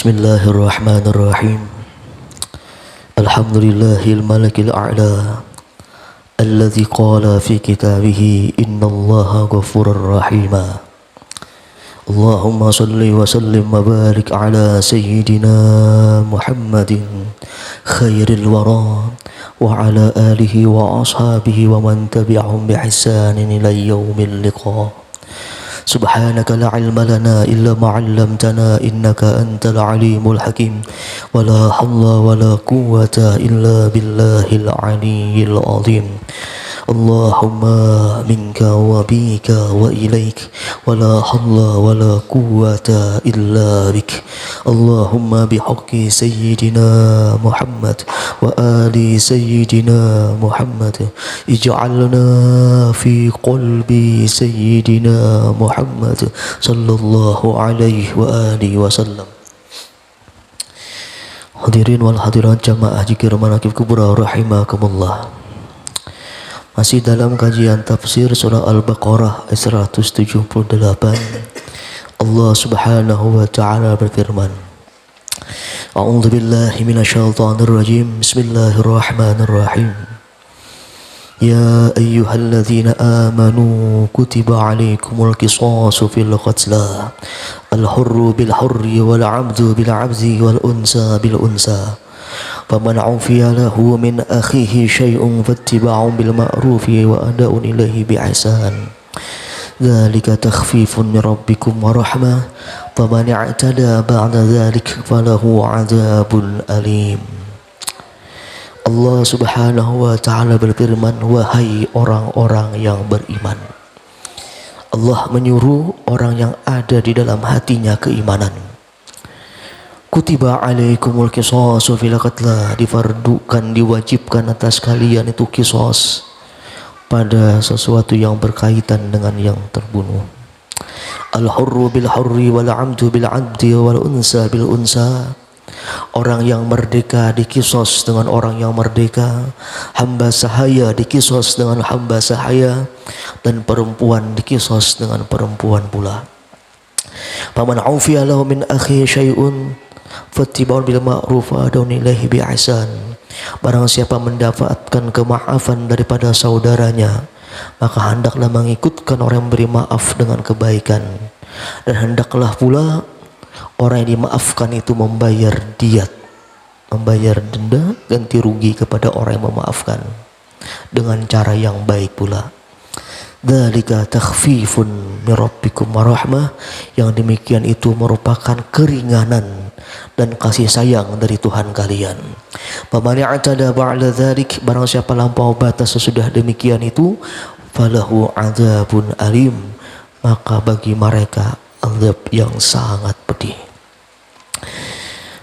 Bismillahirrahmanirrahim. Alhamdulillahil malikil a'la alladzi qala fi kitabih innallaha ghafurur rahima. Allahumma salli wa sallim wa barik ala sayyidina Muhammadin khairil wara wa ala alihi wa ashabihi wa man tabi'ahum bi ihsanin ila yaumil liqa. Subhanaka la ilma lana illa ma 'allamtana innaka antal alimul hakim wa la hawla wa la quwwata illa billahil aliyyil azim. Allahumma minka wa bika wa ilaik wa la hawla wa la quwwata illa bik. Allahumma bihaqqi sayyidina Muhammad wa ali sayyidina Muhammad ij'alna fi qalbi sayyidina Muhammad sallallahu alaihi wa alihi wasallam. Hadirin wal hadirat jamaah zikir manaqib kubra rahimakumullah. Masih dalam kajian tafsir surah Al-Baqarah ayat 178. Allah Subhanahu wa taala berfirman, A'udzu billahi minasyaitonir rajim. Bismillahirrahmanirrahim. Ya ayyuhalladzina amanu kutiba alaikumul qisasu fil qatla al-hurru bil hurri wal 'abdu bil 'abdi wal unsa bil unsa faman 'ufiya lahu min akhihi syai'un fattiba'un bil ma'rufi wa ada'un ilaihi bi ihsan. Dzalika takhfifun min rabbikum wa rahmah faman i'tada ba'da dzalik falahu 'adzabun alim. Allah Subhanahu wa taala berfirman, wahai orang-orang yang beriman. Allah menyuruh orang yang ada di dalam hatinya keimanan. Kutiba alaikumul qisasu fil qatla, difardukan, diwajibkan atas kalian itu qisas pada sesuatu yang berkaitan dengan yang terbunuh. Al-hurru bil hurri wal 'abdu bil 'abdi wal unsa bil unsa. Orang yang merdeka dikisos dengan orang yang merdeka, hamba sahaya dikisos dengan hamba sahaya, dan perempuan dikisos dengan perempuan pula. Faman 'ufiya lahu min akhi syai'un fattiba'un bil ma'ruf wa adun ilaihi bi ihsan. Barang siapa mendapatkan kemaafan daripada saudaranya, maka hendaklah mengikutkan orang yang beri maaf dengan kebaikan, dan hendaklah pula orang yang dimaafkan itu membayar diat, membayar denda ganti rugi kepada orang yang memaafkan dengan cara yang baik pula. Dzalika takhfifun min rabbikum wa rahmah. Yang demikian itu merupakan keringanan dan kasih sayang dari Tuhan kalian. Faman i'tada ba'da dzalik, barang siapa lampau batas sesudah demikian itu, falahu 'adzabun alim, maka bagi mereka azab yang sangat pedih.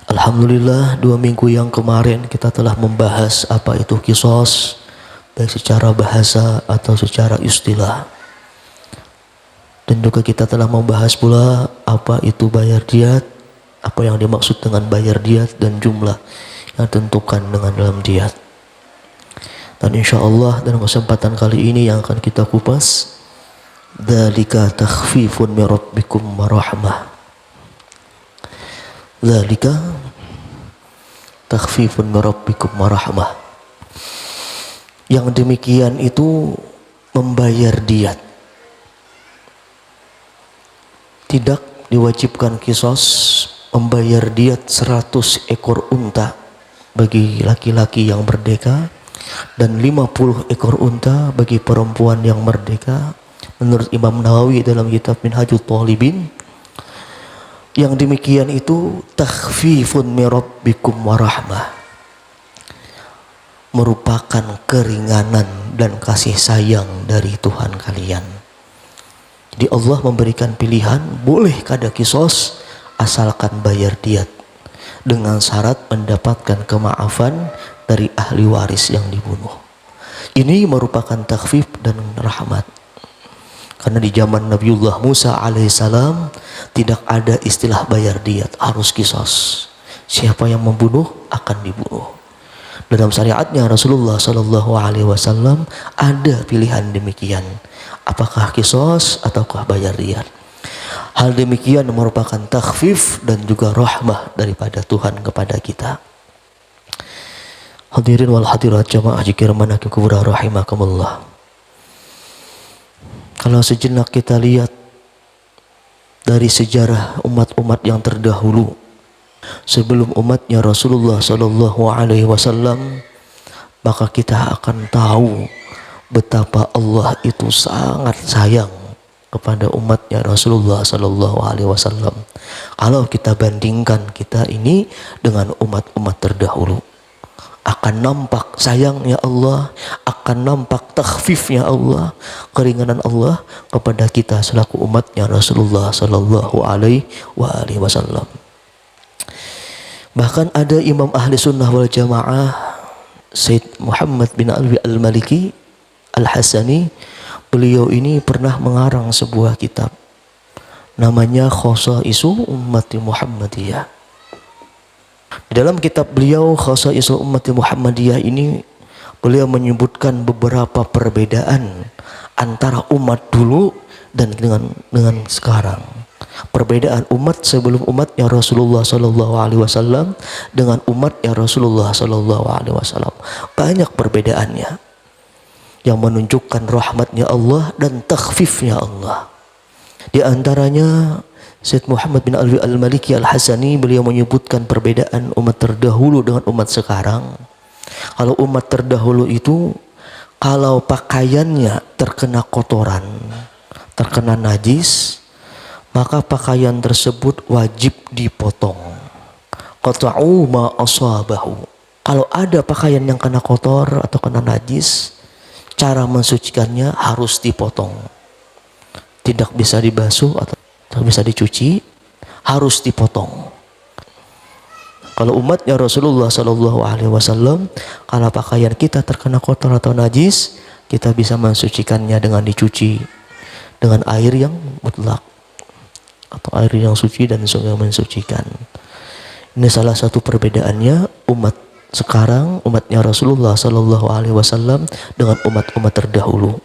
Alhamdulillah, 2 minggu yang kemarin kita telah membahas apa itu qisas, baik secara bahasa atau secara istilah. Dan juga kita telah membahas pula apa itu bayar diat, apa yang dimaksud dengan bayar diat, dan jumlah yang ditentukan dengan dalam diat. Dan insyaallah dalam kesempatan kali ini yang akan kita kupas, dzalika takhfifun min rabbikum wa rahmah. Dzalika takhfifun min rabbikum wa rahmah. Yang demikian itu membayar diat. Tidak diwajibkan qisas, membayar diat 100 ekor unta bagi laki-laki yang merdeka dan 50 ekor unta bagi perempuan yang merdeka. Menurut Imam Nawawi dalam kitab Minhajut Thalibin, yang demikian itu takhfifun min rabbikum wa rahmah, merupakan keringanan dan kasih sayang dari Tuhan kalian. Jadi Allah memberikan pilihan, boleh kada qisas asalkan bayar diat, dengan syarat mendapatkan kemaafan dari ahli waris yang dibunuh. Ini merupakan takhfif dan rahmat. Karena di zaman Nabiullah Musa alaihissalam tidak ada istilah bayar diat, harus qisas. Siapa yang membunuh akan dibunuh. Dalam syariatnya Rasulullah sallallahu alaihi wasallam ada pilihan demikian. Apakah qisas ataukah bayar diat? Hal demikian merupakan takhfif dan juga rahmah daripada Tuhan kepada kita. Hadirin wal hadirat jamaah jikir manakim kubra rahimakumullah. Kalau sejenak kita lihat dari sejarah umat-umat yang terdahulu sebelum umatnya Rasulullah sallallahu alaihi wasallam, maka kita akan tahu betapa Allah itu sangat sayang kepada umatnya Rasulullah sallallahu alaihi wasallam. Kalau kita bandingkan kita ini dengan umat-umat terdahulu, akan nampak sayangnya Allah, akan nampak takhfifnya Allah, keringanan Allah kepada kita selaku umatnya Rasulullah sallallahu alaihi wasallam. Bahkan ada Imam Ahli Sunnah wal Jamaah Sayyid Muhammad bin Alwi al-Maliki al-Hasani, beliau ini pernah mengarang sebuah kitab namanya Khosaisu Ummati Muhammadiyah. Di dalam kitab beliau Khosaisu Ummati Muhammadiyah ini beliau menyebutkan beberapa perbedaan antara umat dulu dan dengan sekarang. Perbedaan umat sebelum umatnya Rasulullah sallallahu alaihi wasallam dengan umatnya Rasulullah sallallahu alaihi wasallam. Banyak perbedaannya yang menunjukkan rahmatnya Allah dan takhfifnya Allah. Di antaranya Syed Muhammad bin Alwi al-Maliki al-Hasani, beliau menyebutkan perbedaan umat terdahulu dengan umat sekarang. Kalau umat terdahulu itu, kalau pakaiannya terkena kotoran, terkena najis, maka pakaian tersebut wajib dipotong. Qata'u ma asabahu. Kalau ada pakaian yang kena kotor atau kena najis, cara mensucikannya harus dipotong. Tidak bisa dibasuh atau tidak bisa dicuci, harus dipotong. Kalau umatnya Rasulullah sallallahu alaihi wasallam, kalau pakaian kita terkena kotor atau najis, kita bisa mensucikannya dengan dicuci dengan air yang mutlak atau air yang suci dan sungai mensucikan. Ini salah satu perbedaannya umat sekarang, umatnya Rasulullah sallallahu alaihi wasallam dengan umat-umat terdahulu.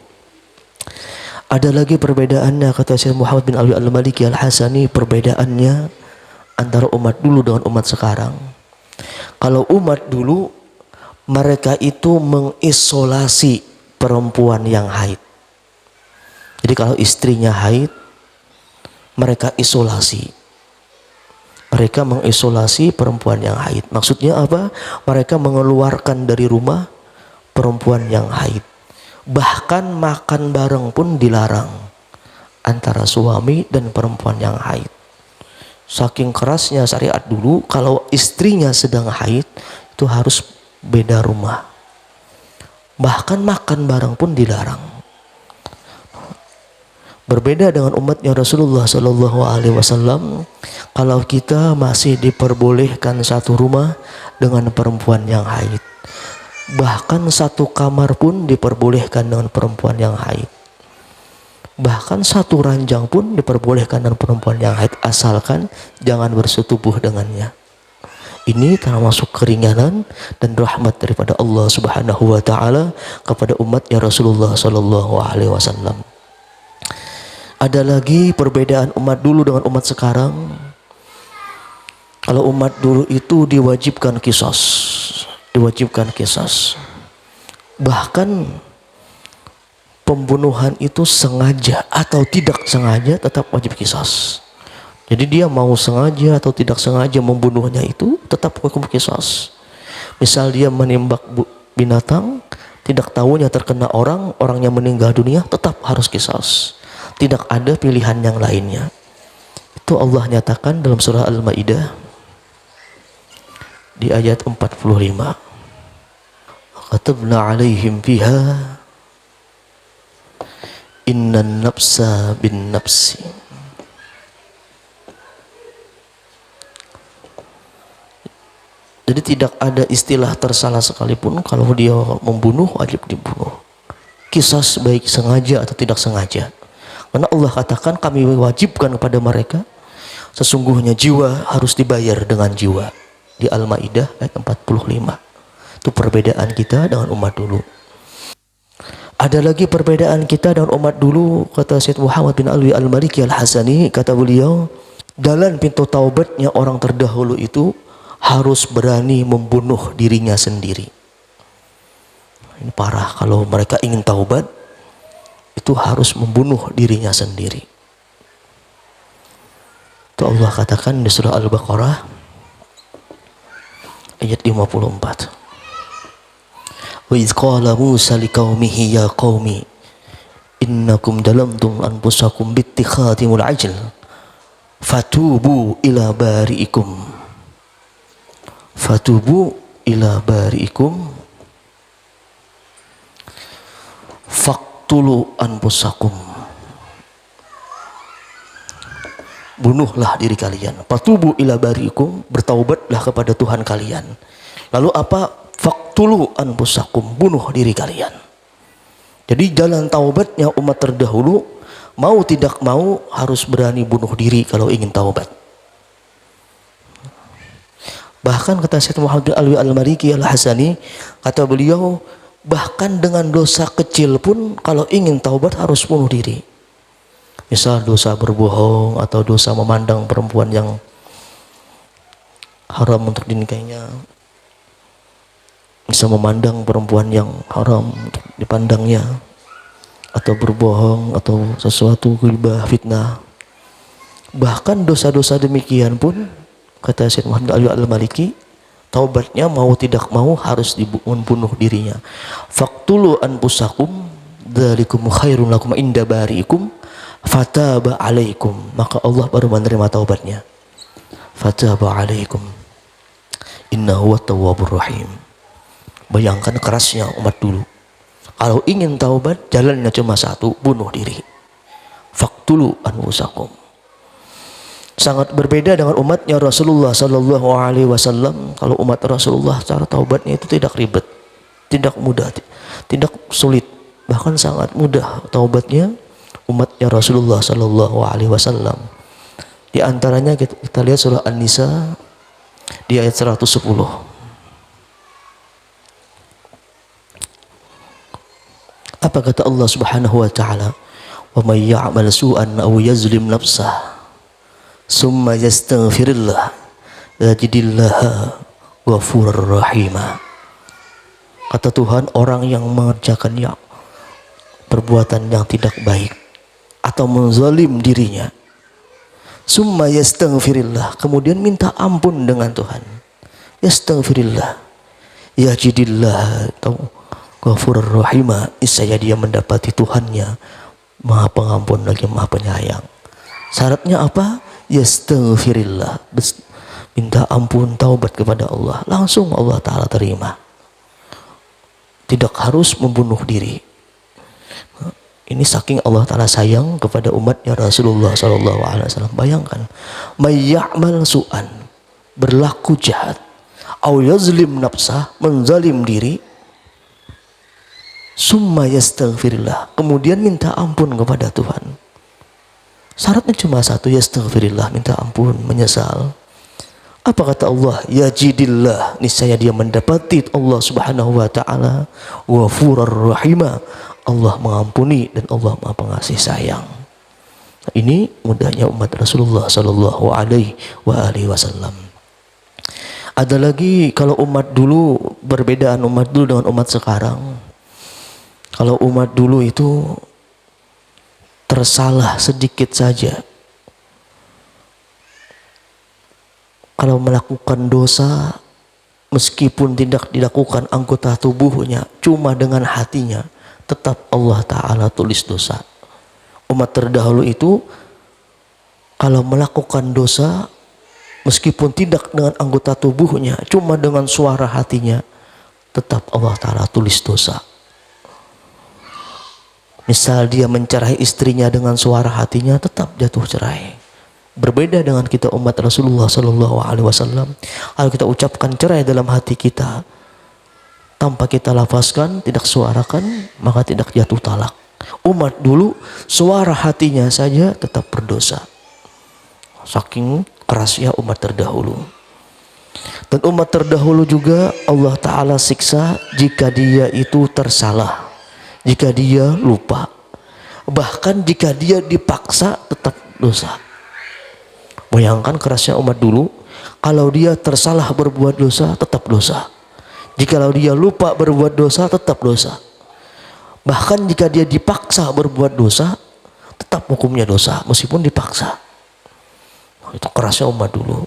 Ada lagi perbedaannya, kata Syekh Muhammad bin Alwi al-Maliki al-Hasani, perbedaannya antara umat dulu dengan umat sekarang. Kalau umat dulu, mereka itu mengisolasi perempuan yang haid. Jadi kalau istrinya haid, mereka isolasi. Mereka mengisolasi perempuan yang haid. Maksudnya apa? Mereka mengeluarkan dari rumah perempuan yang haid. Bahkan makan bareng pun dilarang antara suami dan perempuan yang haid. Saking kerasnya syariat dulu, kalau istrinya sedang haid itu harus beda rumah. Bahkan makan bareng pun dilarang. Berbeda dengan umatnya Rasulullah sallallahu alaihi wasallam, kalau kita masih diperbolehkan satu rumah dengan perempuan yang haid. Bahkan satu kamar pun diperbolehkan dengan perempuan yang haid. Bahkan satu ranjang pun diperbolehkan dengan perempuan yang haid, asalkan jangan bersetubuh dengannya. Ini termasuk keringanan dan rahmat daripada Allah Subhanahu wa taala kepada umatnya Rasulullah sallallahu alaihi wasallam. Ada lagi perbedaan umat dulu dengan umat sekarang. Kalau umat dulu itu diwajibkan qisas, bahkan pembunuhan itu sengaja atau tidak sengaja tetap wajib qisas. Jadi dia mau sengaja atau tidak sengaja membunuhnya itu tetap hukum qisas. Misal dia menembak binatang, tidak tahunya terkena orang, orangnya meninggal dunia, tetap harus qisas. Tidak ada pilihan yang lainnya. Itu Allah nyatakan dalam surah Al-Maidah di ayat 45. Katabna 'alaihim fiha innan nafsa bin nafsi. Jadi tidak ada istilah tersalah sekalipun, kalau dia membunuh wajib dibunuh. Qisas baik sengaja atau tidak sengaja. Karena Allah katakan kami wajibkan kepada mereka, sesungguhnya jiwa harus dibayar dengan jiwa. Di Al-Maidah ayat 45. Itu perbedaan kita dengan umat dulu. Ada lagi perbedaan kita dan umat dulu, kata Syed Muhammad bin Alwi Al-Maliki Al-Hasani, kata beliau, jalan pintu taubatnya orang terdahulu itu harus berani membunuh dirinya sendiri. Ini parah, kalau mereka ingin taubat itu harus membunuh dirinya sendiri. Itu Allah katakan di surah Al-Baqarah ayat 54. Wa idz qala Musa liqaumihi ya qaumi innakum dalamtum anfusakum bittikhatimul ajl fatubu ila bari'ikum faqtulu anfusakum, bunuhlah diri kalian. Fatubu ila bari'ikum, bertaubatlah kepada Tuhan kalian. Lalu apa? Faqtulu anfusakum, bunuh diri kalian. Jadi jalan taubatnya umat terdahulu, mau tidak mau harus berani bunuh diri kalau ingin taubat. Bahkan kata Syekh Muhammad bin Alwi Al-Maliki Al-Hasani, kata beliau, bahkan dengan dosa kecil pun kalau ingin taubat harus bunuh diri. Misal dosa berbohong atau dosa memandang perempuan yang haram untuk dinikahinya, bisa memandang perempuan yang haram untuk dipandangnya, atau berbohong atau sesuatu ghibah, fitnah. Bahkan dosa-dosa demikian pun kata Syekh Muhammad Ali Al-Maliki, taubatnya mau tidak mau harus membunuh dirinya. Faqtulu anfusakum dzalikum khairun lakum inda bari'ikum fataba alaikum, maka Allah baru menerima taubatnya. Fataba alaikum innahu wat-tawwabur rahim. Bayangkan kerasnya umat dulu. Kalau ingin taubat jalannya cuma satu, bunuh diri. Faqtulu anfusakum. Sangat berbeda dengan umatnya Rasulullah sallallahu alaihi wasallam. Kalau umat Rasulullah cara taubatnya itu tidak ribet, tidak mudah, tidak sulit, bahkan sangat mudah taubatnya umatnya Rasulullah sallallahu alaihi wasallam. Di antaranya kita lihat surah An-Nisa di ayat 110. Apa kata Allah Subhanahu wa taala? Wa may ya'mal su'an aw yazlim nafsah summa yastaghfirillah yajidillaha ghafurur rahima. Kata Tuhan, orang yang mengerjakan perbuatan yang tidak baik atau menzalim dirinya, summa yastaghfirillah, kemudian minta ampun dengan Tuhan, yastaghfirillah yajidillah atau ghafurur rahima, niscaya dia mendapati Tuhannya Maha Pengampun lagi Maha Penyayang. Syaratnya apa? Yastaghfirillah, minta ampun, taubat kepada Allah, langsung Allah Ta'ala terima. Tidak harus membunuh diri. Ini saking Allah Ta'ala sayang kepada umatnya Rasulullah SAW. Bayangkan, mayya'mal su'an, berlaku jahat, au yazlim nafsah, menzalim diri, summa yastaghfirillah, kemudian minta ampun kepada Tuhan. Syaratnya cuma satu, yastaghfirillah, minta ampun, menyesal. Apa kata Allah? Yajidillah, niscaya dia mendapati Allah Subhanahu wa taala ghafurur rahima, Allah mengampuni dan Allah Maha Pengasih sayang. Ini mudahnya umat Rasulullah sallallahu alaihi wasallam. Ada lagi, kalau umat dulu, perbedaan umat dulu dengan umat sekarang. Kalau umat dulu itu tersalah sedikit saja, kalau melakukan dosa, meskipun tidak dilakukan anggota tubuhnya, cuma dengan hatinya, tetap Allah Ta'ala tulis dosa. Umat terdahulu itu kalau melakukan dosa, meskipun tidak dengan anggota tubuhnya, cuma dengan suara hatinya, tetap Allah Ta'ala tulis dosa. Misal dia mencerai istrinya dengan suara hatinya, tetap jatuh cerai. Berbeda dengan kita umat Rasulullah sallallahu alaihi wasallam. Kalau kita ucapkan cerai dalam hati kita tanpa kita lafazkan, tidak suarakan, maka tidak jatuh talak. Umat dulu suara hatinya saja tetap berdosa. Saking kerasnya umat terdahulu. Dan umat terdahulu juga Allah Ta'ala siksa jika dia itu tersalah. jika dia lupa, bahkan jika dia dipaksa tetap dosa. Bayangkan kerasnya umat dulu, kalau dia tersalah berbuat dosa tetap dosa, jikalau dia lupa berbuat dosa tetap dosa, bahkan jika dia dipaksa berbuat dosa tetap hukumnya dosa meskipun dipaksa. Itu kerasnya umat dulu.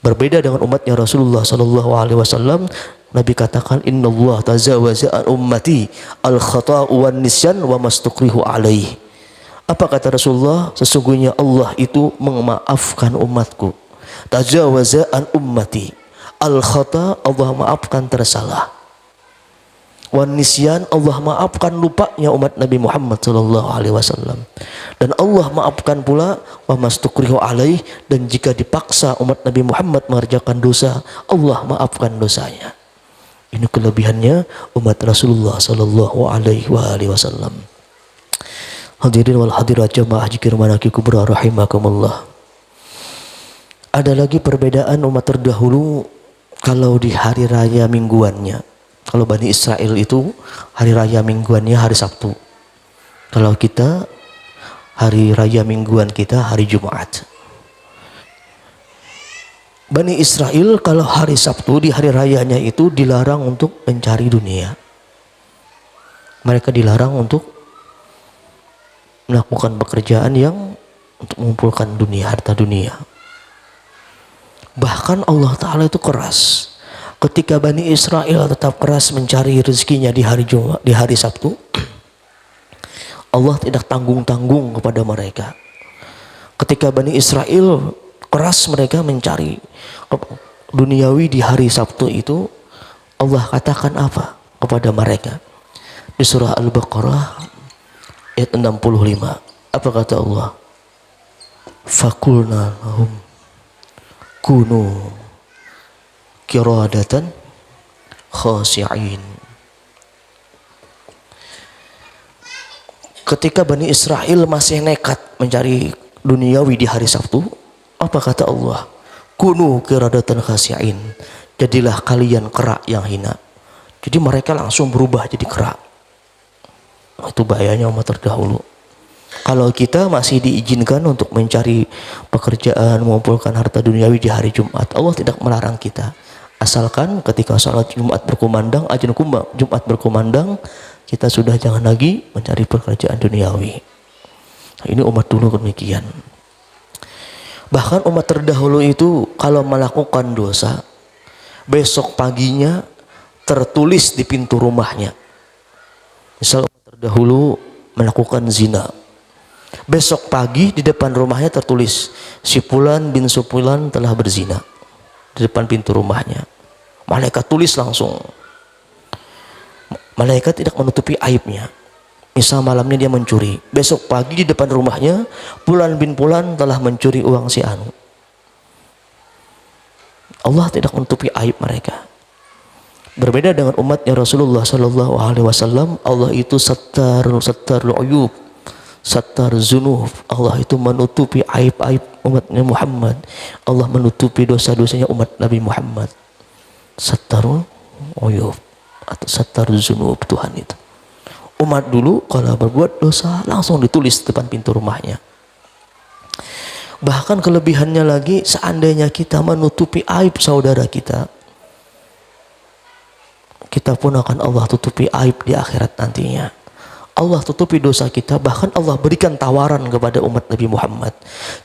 Berbeda dengan umatnya Rasulullah sallallahu alaihi wasallam. Nabi katakan, innallaha tazawaza an ummati al khata'u wan nisyan wa mastukrihu alaihi. Apa kata Rasulullah? Sesungguhnya Allah itu memaafkan umatku. Tajawaza an ummati al khata', Allah maafkan tersalah. Wan nisyan, Allah maafkan lupanya umat Nabi Muhammad sallallahu alaihi wasallam. Dan Allah maafkan pula wa mastukrihu alaih, dan jika dipaksa umat Nabi Muhammad mengerjakan dosa, Allah maafkan dosanya. Ini kelebihannya umat Rasulullah sallallahu alaihi wasallam. Hadirin wal hadirat jamaah zikir manaqib kubra rahimakumullah. Ada lagi perbedaan umat terdahulu kalau di hari raya mingguannya. Kalau Bani Israel itu hari raya mingguannya hari Sabtu. Kalau kita hari raya mingguan kita hari Jumat. Bani Israel kalau hari Sabtu di hari rayanya itu dilarang untuk mencari dunia. Mereka dilarang untuk melakukan pekerjaan yang untuk mengumpulkan dunia, harta dunia. Bahkan Allah Ta'ala itu keras. Ketika Bani Israel tetap keras mencari rezekinya di hari Jumat, di hari Sabtu, Allah tidak tanggung-tanggung kepada mereka. Ketika Bani Israel keras mereka mencari duniawi di hari Sabtu itu, Allah katakan apa kepada mereka? Di surah Al-Baqarah ayat 65. Apa kata Allah? Fakulna lahum kunu kiradatan khasi'in. Ketika Bani Israel masih nekat mencari duniawi di hari Sabtu, apa kata Allah? Kunu kiradatan khasi'in. Jadilah kalian kerak yang hina. Jadi mereka langsung berubah jadi kerak. Itu bahayanya umat terdahulu. Kalau kita masih diizinkan untuk mencari pekerjaan, mengumpulkan harta duniawi di hari Jumat, Allah tidak melarang kita. Asalkan ketika sholat Jumat berkumandang, azan Jumat berkumandang, kita sudah jangan lagi mencari pekerjaan duniawi. Nah, ini umat dulu demikian. Bahkan umat terdahulu itu kalau melakukan dosa, besok paginya tertulis di pintu rumahnya. Misal umat terdahulu melakukan zina, besok pagi di depan rumahnya tertulis, si Fulan bin Sufulan telah berzina. Di depan pintu rumahnya. Malaikat tulis langsung. Malaikat tidak menutupi aibnya. Misal malamnya dia mencuri, besok pagi di depan rumahnya, Fulan bin Fulan telah mencuri uang si Anu. Allah tidak menutupi aib mereka. Berbeda dengan umatnya Rasulullah sallallahu alaihi wasallam, Allah itu sattarul uyub, sattar zunub. Allah itu menutupi aib-aib umatnya Muhammad. Allah menutupi dosa-dosanya umat Nabi Muhammad. Sattarul uyub atau sattar zunub, Tuhan itu. Umat dulu kalau berbuat dosa langsung ditulis depan pintu rumahnya. Bahkan kelebihannya lagi, seandainya kita menutupi aib saudara kita, kita pun akan Allah tutupi aib di akhirat nantinya. Allah tutupi dosa kita, bahkan Allah berikan tawaran kepada umat Nabi Muhammad.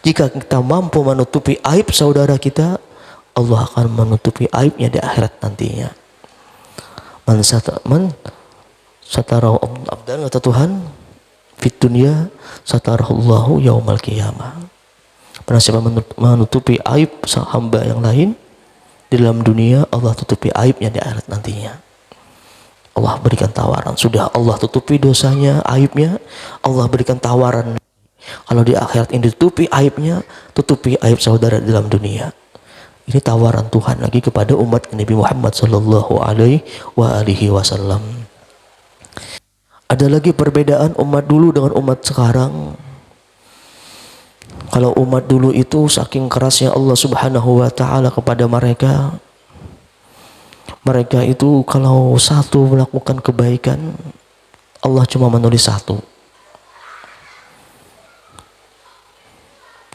Jika kita mampu menutupi aib saudara kita, Allah akan menutupi aibnya di akhirat nantinya. Man satarahu abdan, kata Tuhan, fit dunya satarahullahu yaumal qiyamah. Pernah siapa menutupi aib hamba yang lain di dalam dunia, Allah tutupi aibnya di akhirat nantinya. Allah berikan tawaran, sudah Allah tutupi dosanya, aibnya, Allah berikan tawaran. Kalau di akhirat ini ditutupi aibnya, tutupi aib saudara di dalam dunia. Ini tawaran Tuhan lagi kepada umat Nabi Muhammad sallallahu alaihi wasallam. Ada lagi perbedaan umat dulu dengan umat sekarang. Kalau umat dulu itu saking kerasnya Allah Subhanahu wa taala kepada mereka, mereka itu kalau satu melakukan kebaikan, Allah cuma menulis satu.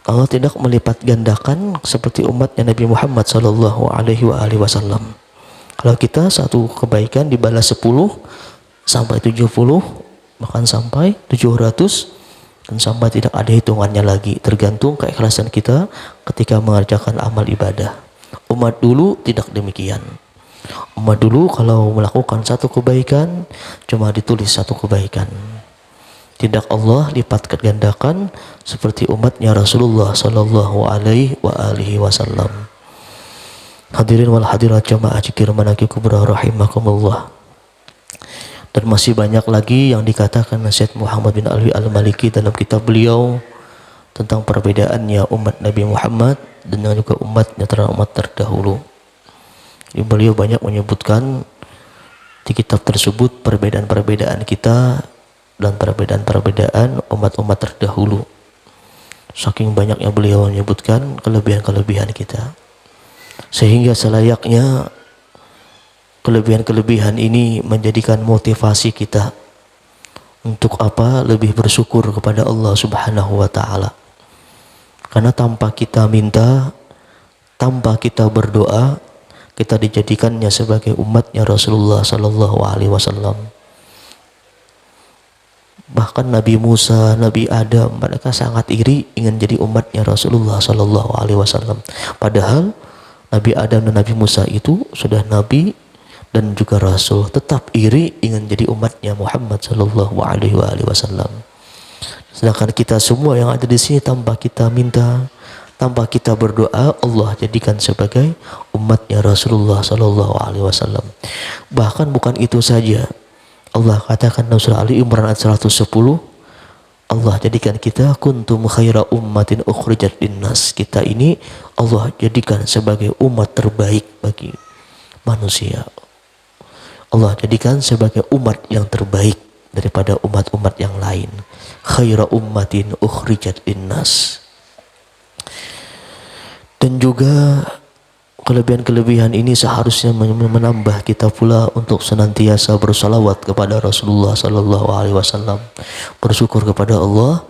Allah tidak melipat gandakan seperti umatnya Nabi Muhammad sallallahu alaihi wasallam. Kalau kita satu kebaikan dibalas 10 sampai 70, bahkan sampai 700, dan sampai tidak ada hitungannya lagi, tergantung keikhlasan kita ketika mengerjakan amal ibadah. Umat dulu tidak demikian. Umat dulu kalau melakukan satu kebaikan cuma ditulis satu kebaikan. Tidak Allah lipat gandakan seperti umatnya Rasulullah sallallahu alaihi wasallam. Hadirin wal hadirat jamaah zikir manaqib kubra rahimakumullah. Dan masih banyak lagi yang dikatakan Syekh Muhammad bin Ali Al-Maliki dalam kitab beliau tentang perbedaannya umat Nabi Muhammad dan juga umat terdahulu. Beliau banyak menyebutkan di kitab tersebut perbedaan-perbedaan kita dan perbedaan-perbedaan umat-umat terdahulu. Saking banyaknya beliau menyebutkan kelebihan-kelebihan kita, sehingga selayaknya kelebihan-kelebihan ini menjadikan motivasi kita untuk apa? Lebih bersyukur kepada Allah Subhanahu wa taala. Karena tanpa kita minta, tanpa kita berdoa, kita dijadikannya sebagai umatnya Rasulullah sallallahu alaihi wasallam. Bahkan Nabi Musa, Nabi Adam, mereka sangat iri ingin jadi umatnya Rasulullah sallallahu alaihi wasallam. Padahal Nabi Adam dan Nabi Musa itu sudah nabi dan juga rasul, tetap iri ingin jadi umatnya Muhammad sallallahu alaihi wasallam. Sedangkan kita semua yang ada di sini tanpa kita minta, tanpa kita berdoa, Allah jadikan sebagai umatnya Rasulullah sallallahu alaihi wasallam. Bahkan bukan itu saja. Allah katakan dalam surah Ali Imran ayat 110, Allah jadikan kita kuntum khaira ummatin ukhrijat linnas. Kita ini Allah jadikan sebagai umat terbaik bagi manusia. Allah jadikan sebagai umat yang terbaik daripada umat-umat yang lain. Khaira ummatin ukhrijat linnas. Dan juga kelebihan-kelebihan ini seharusnya menambah kita pula untuk senantiasa bersalawat kepada Rasulullah sallallahu alaihi wasallam, bersyukur kepada Allah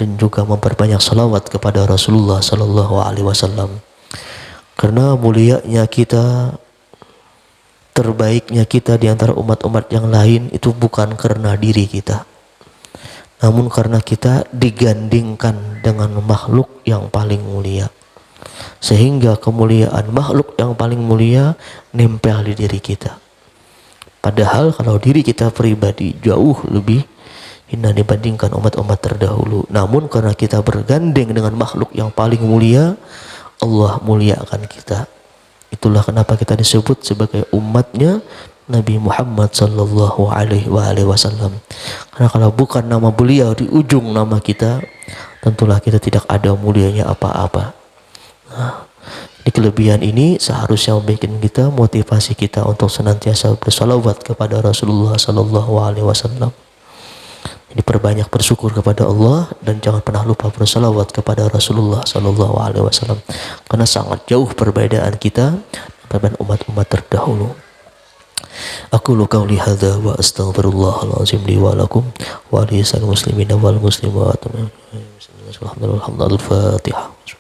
dan juga memperbanyak salawat kepada Rasulullah sallallahu alaihi wasallam. Karena mulianya kita, terbaiknya kita di antara umat-umat yang lain itu bukan karena diri kita, namun karena kita digandingkan dengan makhluk yang paling mulia. Sehingga kemuliaan makhluk yang paling mulia nempel di diri kita. Padahal kalau diri kita pribadi jauh lebih hina dibandingkan umat-umat terdahulu. Namun karena kita bergandeng dengan makhluk yang paling mulia, Allah muliakan kita. Itulah kenapa kita disebut sebagai umatnya Nabi Muhammad sallallahu alaihi wasallam. Karena kalau bukan nama beliau di ujung nama kita, tentulah kita tidak ada mulianya apa-apa. Nah, di kelebihan ini seharusnya membuat kita, motivasi kita untuk senantiasa bersalawat kepada Rasulullah sallallahu alaihi wasallam. Jadi perbanyak bersyukur kepada Allah dan jangan pernah lupa bersalawat kepada Rasulullah sallallahu alaihi wasallam. Karena sangat jauh perbedaan kita dengan umat-umat terdahulu. Aku qauli hadza wa astaghfirullahal azim li wa lakum wa lisal muslimina wal muslimat. Alhamdulillah. Al-Fatihah.